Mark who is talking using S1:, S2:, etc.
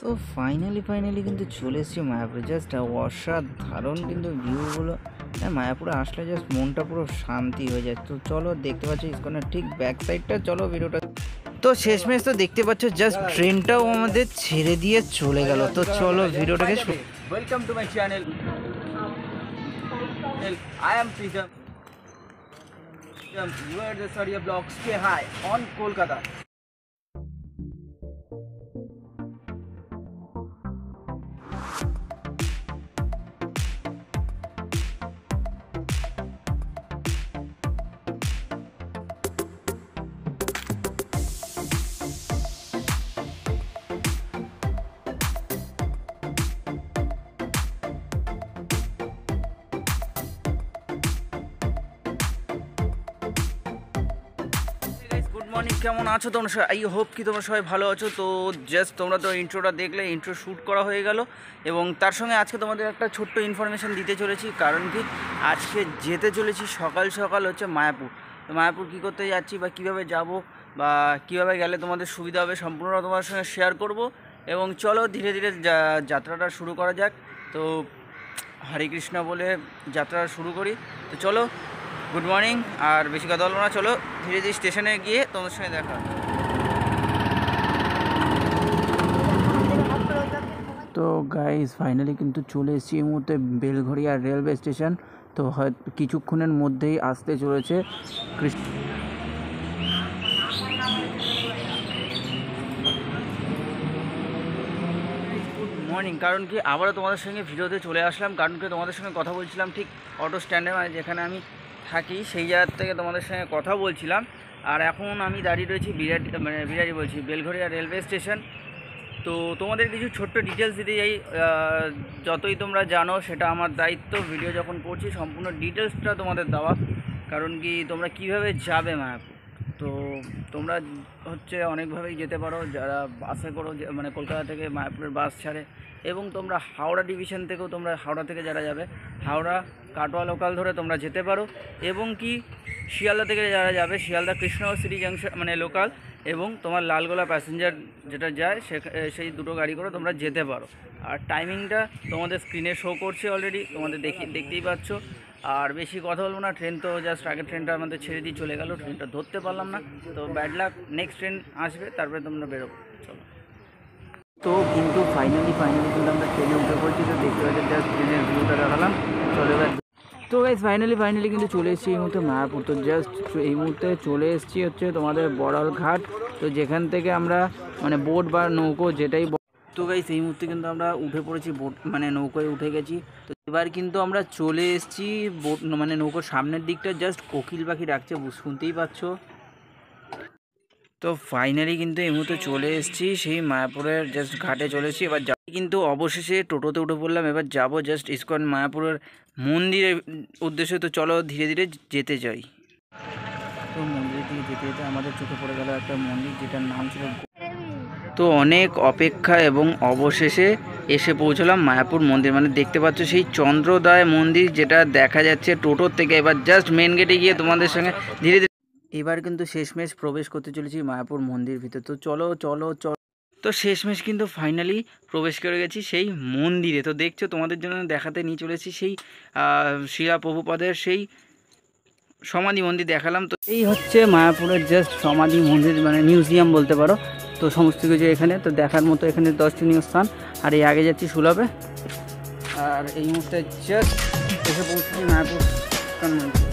S1: তো ফাইনালি কিন্তু চলে এসেছি মায়াপুরে। জাস্ট অসাধারণ কিন্তু ভিউগুলো। হ্যাঁ, মায়াপুরে আসলে জাস্ট মনটা পুরো শান্তি হয়ে যায়। তো চলো, দেখতে পাচ্ছ ইসকনের ঠিক ব্যাক সাইডটা, চলো ভিডিওটা। তো শেষমেশ তো দেখতে পাচ্ছ জাস্ট ট্রেনটাও আমাদের ছেড়ে দিয়ে চলে গেল। তো চলো ভিডিওটাকে
S2: welcome to my channel. I am Prism. You are the Saria Blog. Stay high on Kolkata. Good morning, কেমন আছো তোমরা সবাই? আই হোপ কি তোমরা সবাই ভালো আছো। তো জাস্ট তোমরা তো ইন্ট্রোটা দেখলে, ইন্ট্রো শ্যুট করা হয়ে গেল এবং তার সঙ্গে আজকে তোমাদের একটা ছোট্ট ইনফরমেশান দিতে চলেছি। কারণ কি, আজকে যেতে চলেছি সকাল সকাল হচ্ছে মায়াপুর। তো মায়াপুর কী করতে যাচ্ছি বা কীভাবে যাব বা কীভাবে গেলে তোমাদের সুবিধা হবে সম্পূর্ণটা তোমাদের সঙ্গে শেয়ার করব। এবং চলো ধীরে ধীরে যাত্রাটা শুরু করা যাক। তো হরে কৃষ্ণ বলে যাত্রা শুরু করি। তো চলো, গুড মর্নিং। আর বেশি কথা বলবো না, চলো ধীরে ধীরে স্টেশনে গিয়ে তোমাদের সঙ্গে দেখা।
S1: তো গাইজ ফাইনালি কিন্তু চলে এসেছি এই মুহূর্তে বেলঘড়িয়া রেলওয়ে স্টেশন। তো হয়তো কিছুক্ষণের মধ্যেই আসতে চলেছে
S2: গুড মর্নিং। কারণ কি, আবারও তোমাদের সঙ্গে ভিডিওতে চলে আসলাম। কারণ কি, তোমাদের সঙ্গে কথা বলছিলাম ঠিক অটো স্ট্যান্ডে, মানে যেখানে আমি থাকি সেই জায়গার থেকে তোমাদের সঙ্গে কথা বলছিলাম। আর এখন আমি দাঁড়িয়ে রয়েছি বিরাটি বলছি বেলঘড়িয়া রেলওয়ে স্টেশন। তো তোমাদের কিছু ছোট্ট ডিটেলস দিতে যাই। যতই তোমরা জানো সেটা আমার দায়িত্ব, ভিডিও যখন করছি সম্পূর্ণ ডিটেলসটা তোমাদের দেওয়া। কারণ কি, তোমরা কিভাবে যাবে মায়াপুর। তো তোমরা হচ্ছে অনেকভাবেই যেতে পারো। যারা বাসে করো, মানে কলকাতা থেকে মায়াপুরের বাস ছাড়ে, এবং তোমরা হাওড়া ডিভিশন থেকেও, তোমরা হাওড়া থেকে যারা যাবে হাওড়া কাটোয়া লোকাল ধরে তোমরা যেতে পারো। এবং কি, শিয়ালদা থেকে যারা যাবে শিয়ালদা কৃষ্ণশ্রী জাংশন মানে লোকাল, এবং তোমার লালগোলা প্যাসেঞ্জার যেটা যায় সেই দুটো গাড়ি করে তোমরা যেতে পারো। আর টাইমিংটা তোমাদের স্ক্রিনে শো করছে অলরেডি, তোমাদের দেখতেই পাচ্ছ। আর বেশি কথা বলবো না, ট্রেন তো জাস্ট আগের ট্রেনটা আমাদের ছেড়ে দিয়ে চলে গেল, ট্রেনটা ধরতে পারলাম না। তো ব্যাড লাক, নেক্সট ট্রেন আসবে, তারপরে তোমরা বেরোবো। চলো।
S1: তো কিন্তু ফাইনালি কিন্তু আমরা ট্রেনে উঠে পড়ছি। তো দেখতে পাচ্ছি জাস্ট ট্রেনের ভিউটা দেখালাম। চলে এবার। তো গাইজ ফাইনালি কিন্তু চলে এসেছি এই মুহূর্তে মায়াপুর। তো জাস্ট এই মুহূর্তে চলে এসেছি হচ্ছে তোমাদের বড়াল ঘাট। তো যেখান থেকে আমরা মানে বোট বা নৌকো যেটাই। তো গাইজ এই মুহূর্তে কিন্তু আমরা উঠে পড়েছি, বোট মানে নৌকোয় উঠে গেছি। তো এবার কিন্তু আমরা চলে এসেছি বোট মানে নৌকোর সামনের দিকটা। জাস্ট কোকিল পাখি ডাকছে, শুনতেই পাচ্ছ। তো ফাইনালি কিন্তু এই মুহূর্তে চলে এসেছি সেই মায়াপুরের জাস্ট ঘাটে চলে এসেছি। এবার কিন্তু অবশেষে টোটোতে উঠে পড়লাম। এবার যাব জাস্ট ইসকন মায়াপুরের মন্দিরের উদ্দেশ্যে। তো চলো ধীরে ধীরে যেতে যাই। তো মন্দিরের দিকে যেতে যেতে আমাদের চোখে পড়ে গেল একটা মন্দির, যেটার নাম ছিল। তো অনেক অপেক্ষা এবং অবশেষে এসে পৌঁছলাম মায়াপুর মন্দির। মানে দেখতে পাচ্ছ সেই চন্দ্রোদয় মন্দির, যেটা দেখা যাচ্ছে টোটোর থেকে। এবার জাস্ট মেন গেটে গিয়ে তোমাদের সঙ্গে ধীরে ধীরে এবার কিন্তু শেষমেশ প্রবেশ করতে চলেছি মায়াপুর মন্দির ভিতর। তো চলো। তো শেষমেশ কিন্তু ফাইনালি প্রবেশ করে গেছি সেই মন্দিরে। তো দেখছো, তোমাদের জন্য দেখাতে নিয়ে চলেছি সেই শিলা প্রভুপাদের সেই সমাধি মন্দির দেখালাম। তো এই হচ্ছে মায়াপুরের জাস্ট সমাধি মন্দির, মানে মিউজিয়াম বলতে পারো। তো সমস্ত কিছু এখানে তো দেখার মতো, এখানে দর্শনীয় স্থান। আর এই আগে যাচ্ছি সুলভে। আর এই মুহূর্তে জাস্ট এসে পৌঁছেছি মায়াপুর মন্দির।